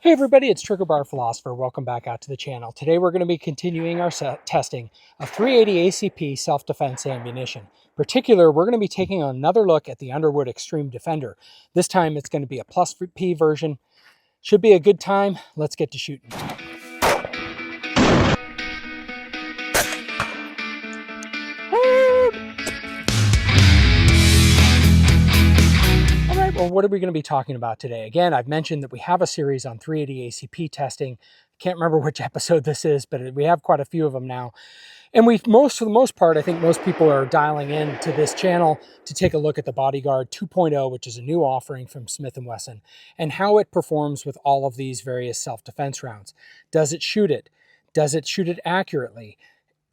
Hey everybody, it's Trigger Bar Philosopher. Welcome back out to the channel. Today we're going to be continuing our testing of 380 ACP self-defense ammunition. In particular, we're going to be taking another look at the Underwood Xtreme Defender. This time it's going to be a plus P version. Should be a good time. Let's get to shooting. Well, what are we going to be talking about today? Again, I've mentioned that we have a series on 380 ACP testing. Can't remember which episode this is, but we have quite a few of them now. And for the most part, I think most people are dialing in to this channel to take a look at the Bodyguard 2.0, which is a new offering from Smith & Wesson, and how it performs with all of these various self-defense rounds. Does it shoot it? Does it shoot it accurately?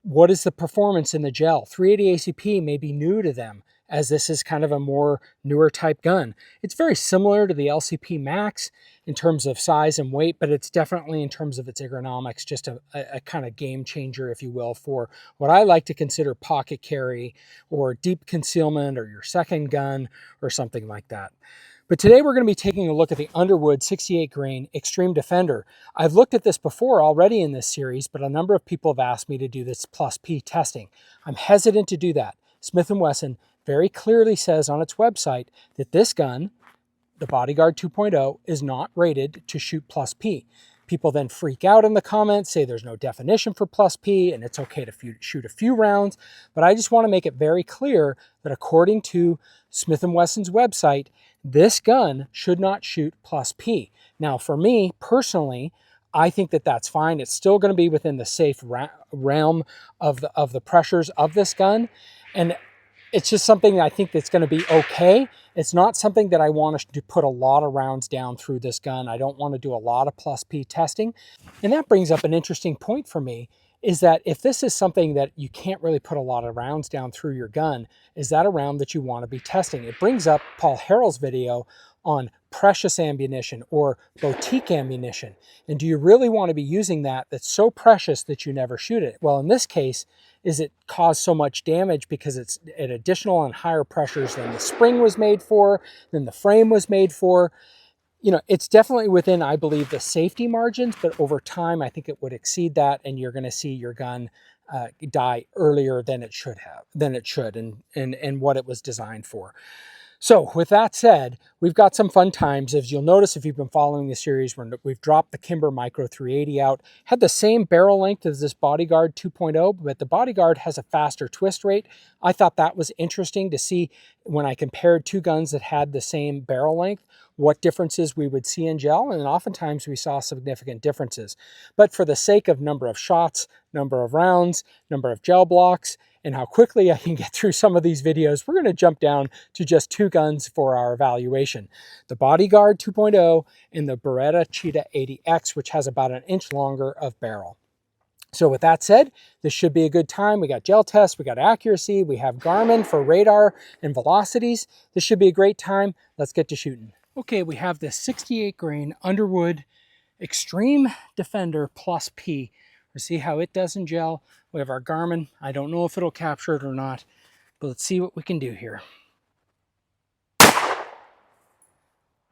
What is the performance in the gel? 380 ACP may be new to them, as this is kind of a more newer type gun. It's very similar to the LCP Max in terms of size and weight, but it's definitely in terms of its ergonomics, just a kind of game changer, if you will, for what I like to consider pocket carry or deep concealment or your second gun or something like that. But today we're going to be taking a look at the Underwood 68 grain Xtreme Defender. I've looked at this before already in this series, but a number of people have asked me to do this plus P testing. I'm hesitant to do that. Smith & Wesson very clearly says on its website that this gun, the Bodyguard 2.0, is not rated to shoot plus P. People then freak out in the comments, say there's no definition for plus P and it's okay to shoot a few rounds. But I just want to make it very clear that according to Smith & Wesson's website, this gun should not shoot plus P. Now, for me personally, I think that that's fine. It's still going to be within the safe realm of the pressures of this gun. And it's just something that I think that's going to be okay. It's not something that I want to put a lot of rounds down through this gun. I don't want to do a lot of plus P testing. And that brings up an interesting point for me, is that if this is something that you can't really put a lot of rounds down through your gun, is that a round that you want to be testing? It brings up Paul Harrell's video on precious ammunition or boutique ammunition. And do you really want to be using that's so precious that you never shoot it? Well, in this case, is it caused so much damage because it's at additional and higher pressures than the spring was made for, than the frame was made for. You know, it's definitely within, I believe, the safety margins, but over time, I think it would exceed that, and you're going to see your gun die earlier than it should and what it was designed for. So with that said, we've got some fun times. As you'll notice if you've been following the series, we've dropped the Kimber Micro 380 out. Had the same barrel length as this Bodyguard 2.0, but the Bodyguard has a faster twist rate. I thought that was interesting to see when I compared two guns that had the same barrel length, what differences we would see in gel, and oftentimes we saw significant differences. But for the sake of number of shots, number of rounds, number of gel blocks, and how quickly I can get through some of these videos, we're going to jump down to just two guns for our evaluation. The Bodyguard 2.0 and the Beretta Cheetah 80X, which has about an inch longer of barrel. So with that said, this should be a good time. We got gel tests, we got accuracy, we have Garmin for radar and velocities. This should be a great time. Let's get to shooting. Okay, we have the 68 grain Underwood Xtreme Defender Plus P. We'll see how it does in gel. We have our Garmin. I don't know if it'll capture it or not, but let's see what we can do here. All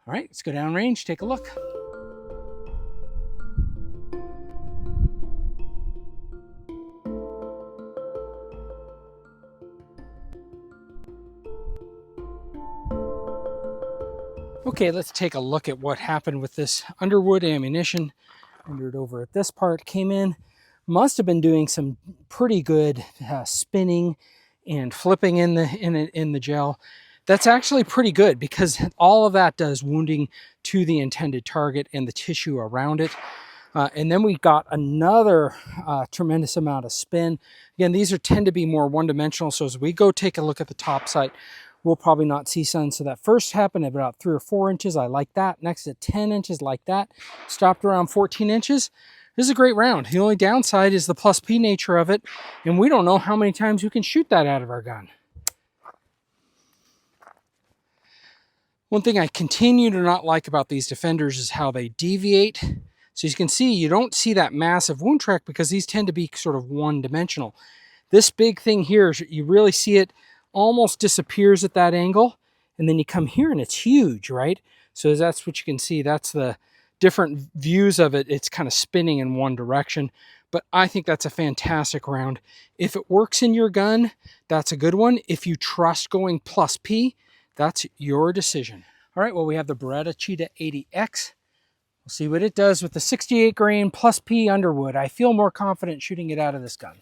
right, let's go down range, take a look. Okay, let's take a look at what happened with this Underwood ammunition. Rendered over at this part, came in, must have been doing some pretty good spinning and flipping in the gel. That's actually pretty good because all of that does wounding to the intended target and the tissue around it. And then we got another tremendous amount of spin. Again, these tend to be more one-dimensional, so as we go take a look at the top sight, we'll probably not see sun. So that first happened at about 3 or 4 inches. I like that. Next at 10 inches, like that. Stopped around 14 inches. This is a great round. The only downside is the plus P nature of it, and we don't know how many times we can shoot that out of our gun. One thing I continue to not like about these Defenders is how they deviate. So you can see, you don't see that massive wound track because these tend to be sort of one-dimensional. This big thing here, you really see it almost disappears at that angle, and then you come here and it's huge, right? So that's what you can see. That's the different views of it, it's kind of spinning in one direction. But I think that's a fantastic round. If it works in your gun, that's a good one. If you trust going plus P, that's your decision. All right, well, we have the Beretta Cheetah 80X. We'll see what it does with the 68 grain plus P Underwood. I feel more confident shooting it out of this gun.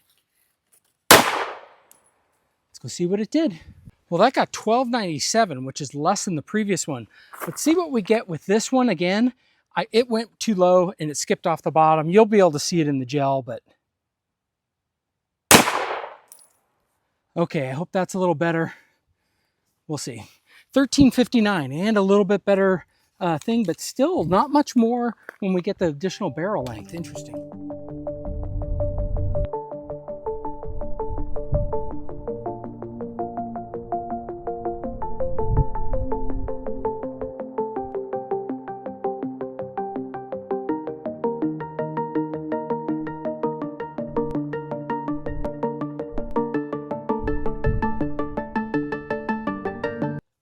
Let's go see what it did. Well, that got 1297, which is less than the previous one. Let's see what we get with this one again. It went too low and it skipped off the bottom. You'll be able to see it in the gel, but okay, I hope that's a little better. We'll see. 1359 and a little bit better thing, but still not much more when we get the additional barrel length. Interesting.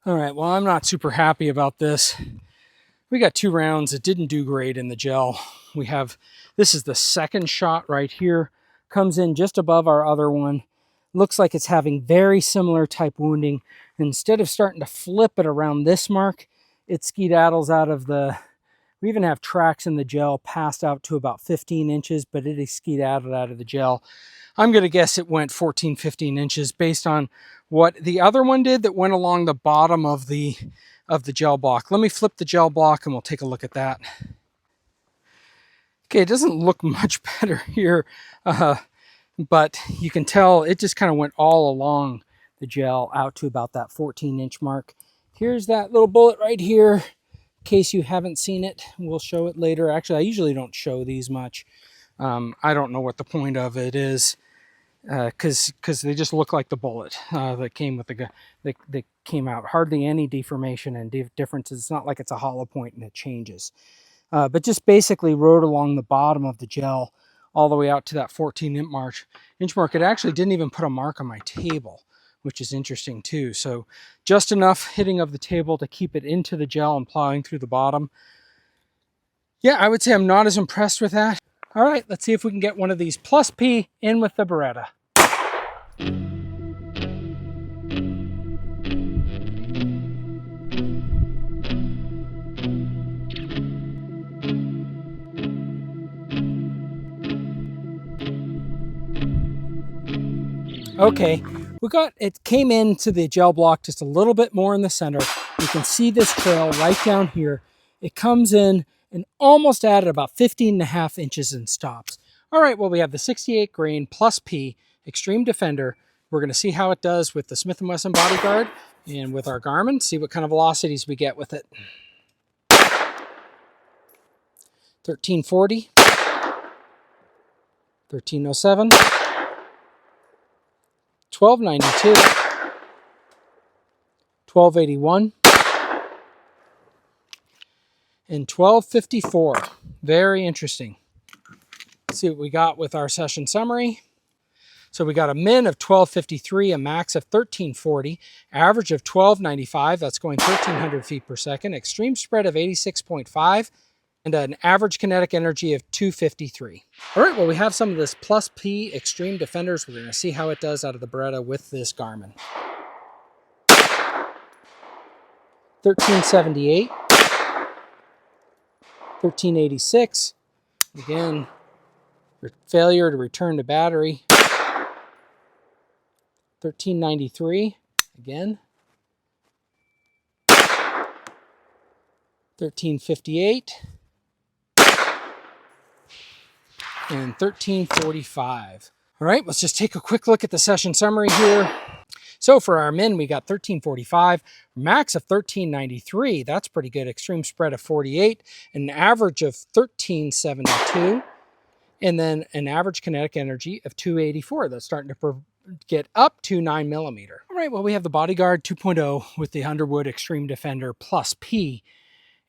All right, well, I'm not super happy about this. We got 2 rounds. It didn't do great in the gel. This is the second shot right here. Comes in just above our other one. Looks like it's having very similar type wounding. Instead of starting to flip it around this mark, it skedaddles out of the... We even have tracks in the gel passed out to about 15 inches, but it is skedaddled out of the gel. I'm going to guess it went 14, 15 inches based on what the other one did that went along the bottom of the gel block. Let me flip the gel block and we'll take a look at that. Okay, it doesn't look much better here, but you can tell it just kind of went all along the gel out to about that 14-inch mark. Here's that little bullet right here. In case you haven't seen it, we'll show it later. Actually, I usually don't show these much. I don't know what the point of it is, because they just look like the bullet that came with the gun. They came out. Hardly any deformation and differences. It's not like it's a hollow point and it changes. But just basically rode along the bottom of the gel all the way out to that 14-inch mark. It actually didn't even put a mark on my table, which is interesting too. So just enough hitting of the table to keep it into the gel and plowing through the bottom. Yeah, I would say I'm not as impressed with that. All right, let's see if we can get one of these plus P in with the Beretta. Okay, it came into the gel block just a little bit more in the center. You can see this trail right down here. It comes in and almost added about 15.5 inches and stops. All right, well, we have the 68 grain plus P Xtreme Defender. We're going to see how it does with the Smith & Wesson Bodyguard and with our Garmin, see what kind of velocities we get with it. 1340, 1307, 1292, 1281, and 1254. Very interesting. Let's see what we got with our session summary. So we got a min of 1253, a max of 1340, average of 1295, that's going 1300 feet per second, extreme spread of 86.5, and an average kinetic energy of 253. All right, well, we have some of this plus P Xtreme Defenders. We're going to see how it does out of the Beretta with this Garmin. 1378, 1386, again, failure to return to battery. 1393, again. 1358. And 1345. All right, let's just take a quick look at the session summary here. So for our min, we got 1345, max of 1393. That's pretty good. Extreme spread of 48, an average of 1372, and then an average kinetic energy of 284. That's starting to get up to 9 millimeter. All right, well, we have the Bodyguard 2.0 with the Underwood Xtreme Defender plus P.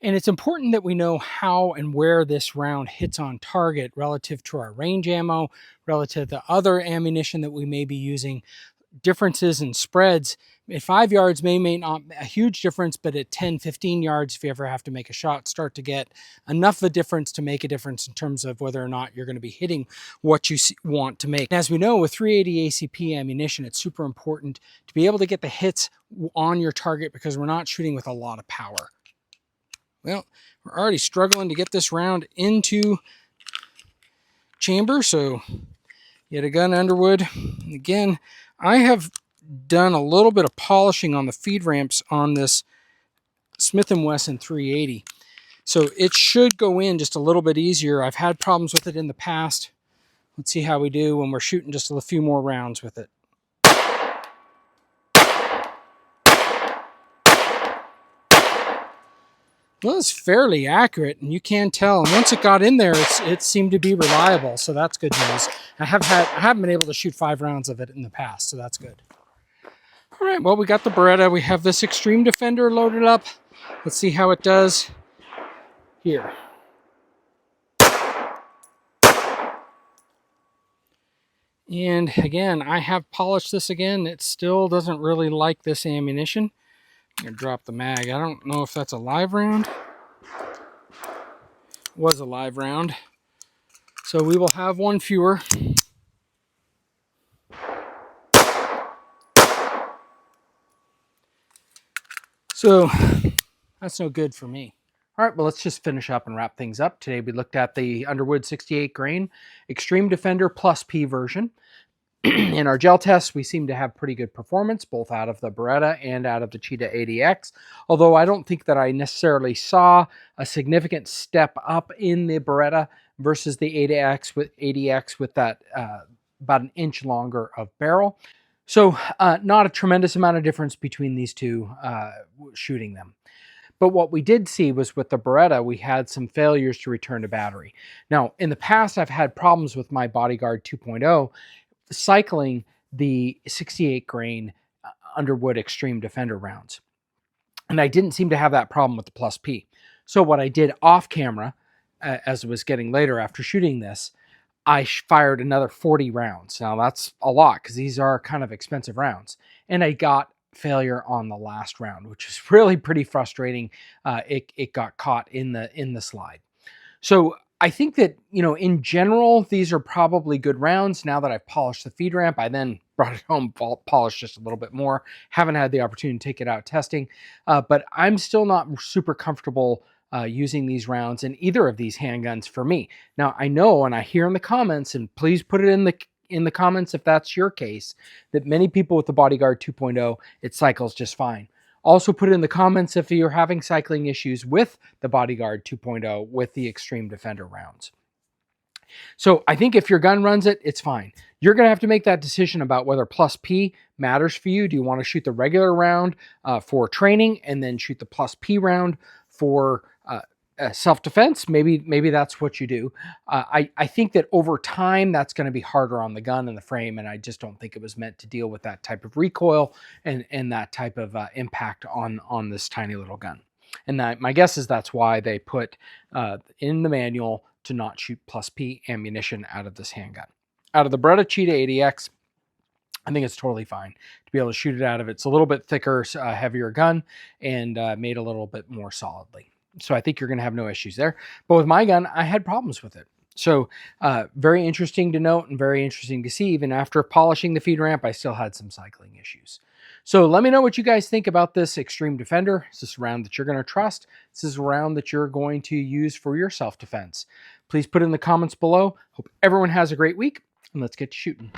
And it's important that we know how and where this round hits on target relative to our range ammo, relative to other ammunition that we may be using. differences in spreads. At 5 yards may not a huge difference, but at 10, 15 yards, if you ever have to make a shot, start to get enough of a difference to make a difference in terms of whether or not you're going to be hitting what you want to make. As we know, with 380 ACP ammunition, it's super important to be able to get the hits on your target because we're not shooting with a lot of power. Well, we're already struggling to get this round into chamber, so yet again, Underwood. Again, I have done a little bit of polishing on the feed ramps on this Smith & Wesson 380. So it should go in just a little bit easier. I've had problems with it in the past. Let's see how we do when we're shooting just a few more rounds with it. Well, it's fairly accurate, and you can tell. And once it got in there, it seemed to be reliable, so that's good news. I haven't been able to shoot 5 rounds of it in the past, so that's good. All right, well, we got the Beretta. We have this Xtreme Defender loaded up. Let's see how it does here. And again, I have polished this again. It still doesn't really like this ammunition. I'm gonna drop the mag. I don't know if that's a live round. It was a live round. So we will have one fewer. So that's no good for me. All right, well, let's just finish up and wrap things up. Today we looked at the Underwood 68 grain Xtreme Defender Plus P version. In our gel tests, we seem to have pretty good performance, both out of the Beretta and out of the Cheetah 80X, although I don't think that I necessarily saw a significant step up in the Beretta versus the 80X with that about an inch longer of barrel. So not a tremendous amount of difference between these two shooting them. But what we did see was with the Beretta, we had some failures to return to battery. Now, in the past, I've had problems with my Bodyguard 2.0 cycling the 68 grain Underwood Xtreme Defender rounds. And I didn't seem to have that problem with the Plus P. So what I did off camera, as it was getting later after shooting this, I fired another 40 rounds. Now that's a lot because these are kind of expensive rounds. And I got failure on the last round, which is really pretty frustrating. It got caught in the slide. So I think that, you know, in general, these are probably good rounds. Now that I've polished the feed ramp, I then brought it home, polished just a little bit more. Haven't had the opportunity to take it out testing, but I'm still not super comfortable using these rounds in either of these handguns for me. Now, I know, and I hear in the comments, and please put it in the comments if that's your case, that many people with the Bodyguard 2.0, it cycles just fine. Also put it in the comments if you're having cycling issues with the Bodyguard 2.0 with the Xtreme Defender rounds. So I think if your gun runs it, it's fine. You're going to have to make that decision about whether Plus P matters for you. Do you want to shoot the regular round for training and then shoot the Plus P round for self-defense? Maybe that's what you do. I think that over time, that's going to be harder on the gun and the frame, and I just don't think it was meant to deal with that type of recoil and that type of impact on this tiny little gun. And my guess is that's why they put in the manual to not shoot Plus P ammunition out of this handgun. Out of the Beretta Cheetah 80X, I think it's totally fine to be able to shoot it out of it. It's a little bit thicker, heavier gun, and made a little bit more solidly. So I think you're going to have no issues there. But with my gun, I had problems with it. So very interesting to note and very interesting to see. Even after polishing the feed ramp, I still had some cycling issues. So let me know what you guys think about this Xtreme Defender. Is this a round that you're going to trust? Is this a round that you're going to use for your self-defense? Please put it in the comments below. Hope everyone has a great week, and let's get to shooting.